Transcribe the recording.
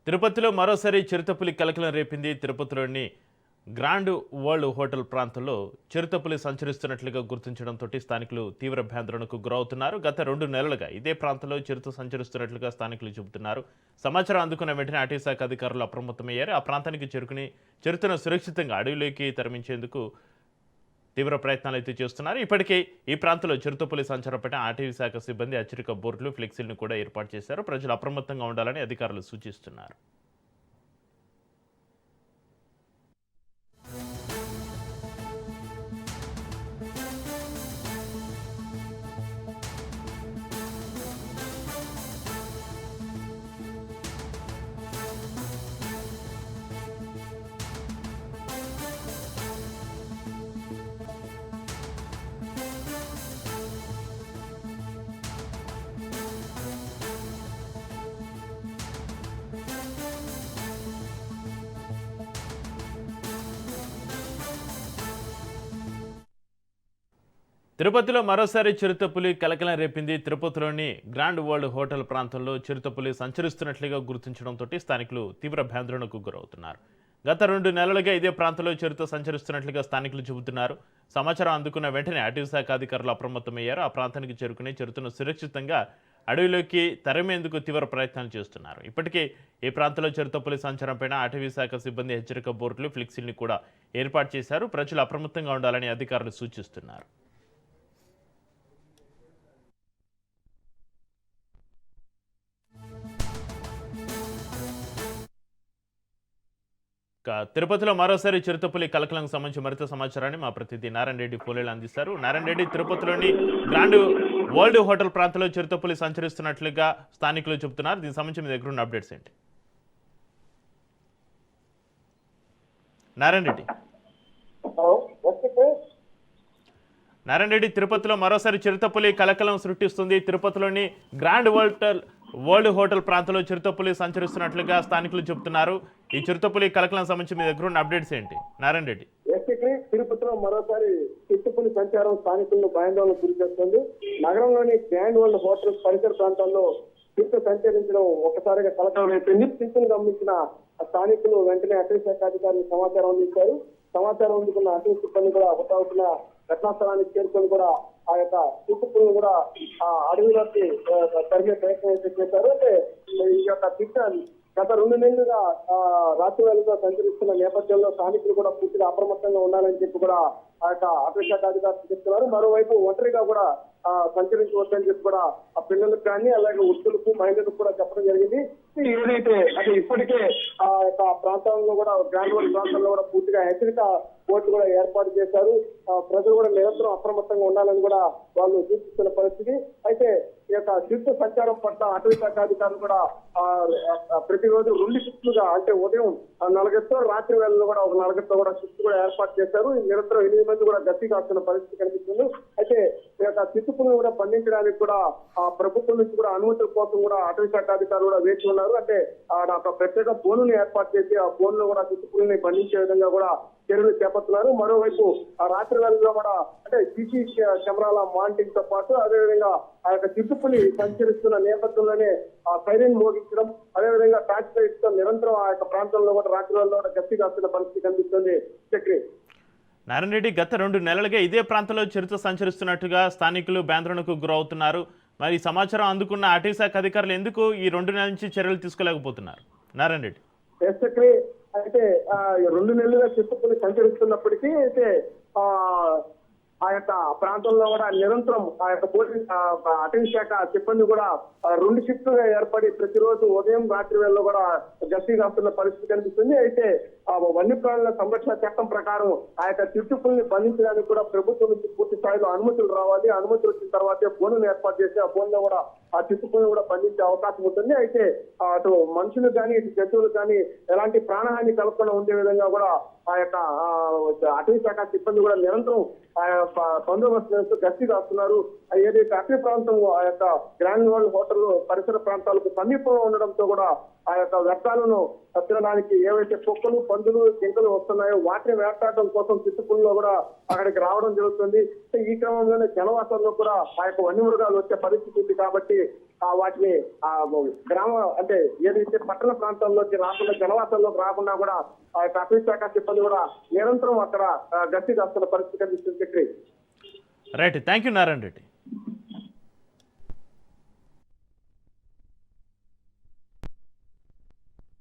తిరుపతిలో మరోసారి చిరుతపులి కలకలం రేపింది. తిరుపతిలోని గ్రాండ్ వరల్డ్ హోటల్ ప్రాంతంలో చిరుతపులి సంచరిస్తున్నట్లుగా గుర్తించడంతో స్థానికులు తీవ్ర భయాందోళనకు గురవుతున్నారు. గత 2 నెలలుగా ఇదే ప్రాంతంలో చిరుత సంచరిస్తున్నట్లుగా స్థానికులు చెబుతున్నారు. సమాచారం అందుకున్న వెంటనే అటవీ శాఖ అధికారులు అప్రమత్తమయ్యారు. ఆ ప్రాంతానికి చేరుకుని చిరుతను సురక్షితంగా అడవిలోకి తరలించేందుకు తీవ్ర ప్రయత్నాలు అయితే చేస్తున్నారు. ఇప్పటికే ఈ ప్రాంతంలో చిరుతపులి సంచారంపై అటవీ శాఖ సిబ్బంది హెచ్చరిక బోర్డులు, ఫ్లెక్సీలను కూడా ఏర్పాటు చేశారు. ప్రజలు అప్రమత్తంగా ఉండాలని అధికారులు సూచిస్తున్నారు. తిరుపతిలో మరోసారి చిరుతపులి కలకలం రేపింది. తిరుపతిలోని గ్రాండ్ వరల్డ్ హోటల్ ప్రాంతంలో చిరుతపులి సంచరిస్తున్నట్లుగా గుర్తించడంతో స్థానికులు తీవ్ర భయాందోళనకు గురవుతున్నారు. గత 2 నెలలుగా ఇదే ప్రాంతంలో చిరుత సంచరిస్తున్నట్లుగా స్థానికులు చెబుతున్నారు. సమాచారం అందుకున్న వెంటనే అటవీ శాఖ అధికారులు అప్రమత్తమయ్యారు. ఆ ప్రాంతానికి చేరుకుని చిరుతను సురక్షితంగా అడవిలోకి తరిమేందుకు తీవ్ర ప్రయత్నాలు చేస్తున్నారు. ఇప్పటికే ఈ ప్రాంతంలో చిరుతపులి సంచారంపై అటవీ శాఖ సిబ్బంది హెచ్చరిక బోర్డులు, ఫ్లెక్సీలను కూడా ఏర్పాటు చేశారు. ప్రజలు అప్రమత్తంగా ఉండాలని అధికారులు సూచిస్తున్నారు. తిరుపతిలో మరోసారి చిరుతపులి కలకలం సంబంధించి మరింత సమాచారాన్ని మా ప్రతినిధి నారాయణ రెడ్డి ఫోన్లో అందిస్తారు. నారాయణ రెడ్డి, తిరుపతిలోని గ్రాండ్ వరల్డ్ హోటల్ ప్రాంతంలో చిరుతపులి సంచరిస్తున్నట్లుగా స్థానికులు చెబుతున్నారు. దీనికి సంబంధించి మీ దగ్గర ఉన్న అప్డేట్స్ ఏంటి? నారాయణ రెడ్డి నారాయణ రెడ్డి తిరుపతిలో మరోసారి చిరుతపులి కలకలం సృష్టిస్తుంది. తిరుపతిలోని గ్రాండ్ వరల్డ్ హోటల్ ప్రాంతంలో చిరుతపులి సంచరిస్తున్నట్లుగా స్థానికులు చెబుతున్నారు. ఈ చిరుతపులి కలకలం సంబంధించి మీ దగ్గర ఉన్న అప్డేట్స్ ఏంటి నారాయణ రెడ్డి? తిరుపతిలో మరోసారి చిరుతపులి సంచారం స్థానికులను భయాందోళనకు గురి చేస్తుంది. నగరంలోని గ్రాండ్ వరల్డ్ హోటల్ పరిసర ప్రాంతాల్లో చిరుత సంచరించడం ఒకసారిగా కలకలం రేపింది. చిరుతను గమనించిన స్థానికులు వెంటనే అటవీ శాఖ అధికారులు సమాచారం అందించారు. సమాచారం అందుకున్న అటవీ సిబ్బంది కూడా హుటాహుటిన ఘటనా స్థలానికి చేరుకొని కూడా ఆ యొక్క చిరుతపులను కూడా ఆ అడవిలోకి తరిగే ప్రయత్నం అయితే చేశారు. అంటే ఈ యొక్క చిరుత గత 2 నెలలుగా రాత్రి వేళగా సంచరిస్తున్న నేపథ్యంలో స్థానికులు కూడా పూర్తిగా అప్రమత్తంగా ఉండాలని చెప్పి కూడా ఆ యొక్క అటవీ శాఖ అధికారులు చెప్తున్నారు. మరోవైపు ఒంటరిగా కూడా సంచరించవద్దని చెప్పి కూడా ఆ పిల్లలకు కానీ అలాగే వృద్ధులకు, మహిళలకు కూడా చెప్పడం జరిగింది. ఏదైతే అంటే ఇప్పటికే ఆ యొక్క ప్రాంతంలో కూడా గ్రాండ్ వరల్డ్ ప్రాంతంలో కూడా పూర్తిగా హెచ్చరిక బోర్డు కూడా ఏర్పాటు చేశారు. ప్రజలు కూడా నిరంతరం అప్రమత్తంగా ఉండాలని కూడా వాళ్ళు సూచిస్తున్న పరిస్థితి. అయితే ఈ యొక్క చిరుత సంచారం పట్ల అటవీ శాఖ అధికారులు కూడా ప్రతిరోజు 2 షిఫ్ట్లుగా అంటే ఉదయం 4 గంటలు, రాత్రి వేళల్లో కూడా ఒక 4 గంటలు కూడా షిఫ్ట్ కూడా ఏర్పాటు చేశారు. నిరంతరం 8 మంది కూడా గట్టి కాస్తున్న పరిస్థితి కనిపిస్తుంది. అయితే ఈ యొక్క చిరుతపులను కూడా బంధించడానికి కూడా ప్రభుత్వం నుంచి కూడా అనుమతుల కోసం కూడా అటవీ శాఖ అధికారులు కూడా వేచి ఉన్నారు. అంటే ఒక ప్రత్యేక బోనుని ఏర్పాటు చేసి ఆ బోన్లో కూడా చిరుతపులని బంధించే విధంగా కూడా చర్యలు చేపడుతున్నారు. మరోవైపు ఆ రాత్రి వేళల్లో కూడా అంటే సీసీ కెమెరాల మానిటరింగ్ తో పాటు అదేవిధంగా ఆ యొక్క చిరుతపులి సంచరిస్తున్న నేపథ్యంలోనే ఆ సైరన్ మోగించడం, అదేవిధంగా టార్చ్ లైట్స్ తో నిరంతరం ఆ యొక్క ప్రాంతంలో కూడా రాత్రి వేళల్లో కూడా గట్టి కాస్తున్న పరిస్థితి కనిపిస్తుంది. చక్రి నారాయణ రెడ్డి, గత 2 నెలలుగా ఇదే ప్రాంతంలో చిరుత సంచరిస్తున్నట్టుగా స్థానికులు భయాందోళనకు గురవుతున్నారు. మరి సమాచారం అందుకున్న అటవీ శాఖ అధికారులు ఎందుకు ఈ 2 నెలల నుంచి చర్యలు తీసుకోలేకపోతున్నారు? నారాయణ రెడ్డి అయితే 2 నెలలుగా చిరుతపులి సంచరిస్తున్నప్పటికీ అయితే ఆ యొక్క ప్రాంతంలో కూడా నిరంతరం ఆ యొక్క పోలీస్ అటవీ శాఖ సిబ్బంది కూడా 2 షిఫ్ట్లుగా ఏర్పడి ప్రతిరోజు ఉదయం, రాత్రి వేళల్లో కూడా గస్తీ కాస్తున్న పరిస్థితి కనిపిస్తుంది. అయితే వన్యప్రాణుల సంరక్షణ చట్టం ప్రకారం ఆ యొక్క చిరుతపుల్ని బంధించడానికి కూడా ప్రభుత్వం నుంచి పూర్తి స్థాయిలో అనుమతులు రావాలి. అనుమతులు వచ్చిన తర్వాతే బోనును ఏర్పాటు చేసి ఆ బోన్లో కూడా ఆ చిరుతపుల్ని కూడా బంధించే అవకాశం ఉంటుంది. అయితే అటు మనుషులు కానీ ఇటు జంతువులు కానీ ఎలాంటి ప్రాణహాని కలగకుండా ఉండే విధంగా కూడా ఆ యొక్క అటవీ శాఖ సిబ్బంది కూడా నిరంతరం బందోబస్తు గస్తీ కాస్తున్నారు. ఏదైతే అటవీ ప్రాంతం ఆ యొక్క గ్రాండ్ వరల్డ్ హోటల్ పరిసర ప్రాంతాలకు సమీపంలో ఉండడంతో కూడా ఆ యొక్క వ్యర్థాలను తినడానికి ఏవైతే కుక్కలు, పందులు, జింకలు వస్తున్నాయో వాటిని వేటాడడం కోసం చిరుతపుల్లో కూడా అక్కడికి రావడం జరుగుతుంది. ఈ క్రమంలోనే జనవాసంలో కూడా ఆ యొక్క వన్యమృగాలు వచ్చే పరిస్థితి ఉంది. కాబట్టి వాటిని గ్రామ అంటే ఏదైతే పట్టణ ప్రాంతాల్లోకి రాకుండా జనవాసాల్లోకి రాకుండా కూడా అటవీ శాఖ సిబ్బంది కూడా నిరంతరం అక్కడ గస్తీ కాస్తున్న పరిస్థితి కనిపిస్తుంది. Right, thank you Narayana Reddy.